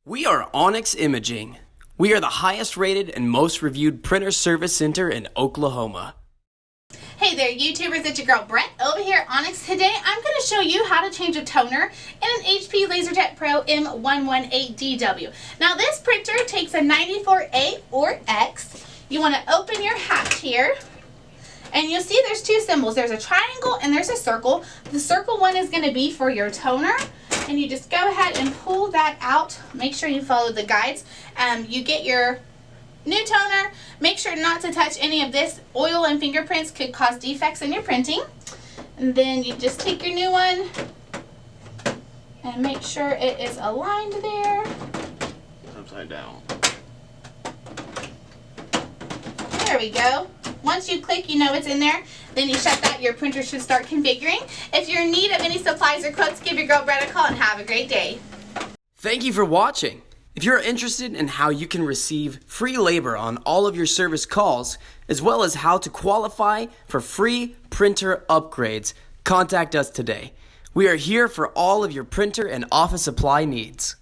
We are Onyx Imaging. We are the highest rated and most reviewed printer service center in Oklahoma. Hey there YouTubers, it's your girl Brett over here at Onyx. Today I'm going to show you how to change a toner in an HP LaserJet Pro M118dw. Now this printer takes a 94A or X. You want to open your hatch here and you'll see there's two symbols. There's a triangle and there's a circle. The circle one is going to be for your toner. And you just go ahead and pull that out. Make sure you follow the guides. You get your new toner. Make sure not to touch any of this. Oil and fingerprints could cause defects in your printing. And then you just take your new one and make sure it is aligned there. Upside down. There we go. Once you click, you know it's in there. Then you shut that, your printer should start configuring. If you're in need of any supplies or quotes, give your girl Brett a call and have a great day. Thank you for watching. If you're interested in how you can receive free labor on all of your service calls, as well as how to qualify for free printer upgrades, contact us today. We are here for all of your printer and office supply needs.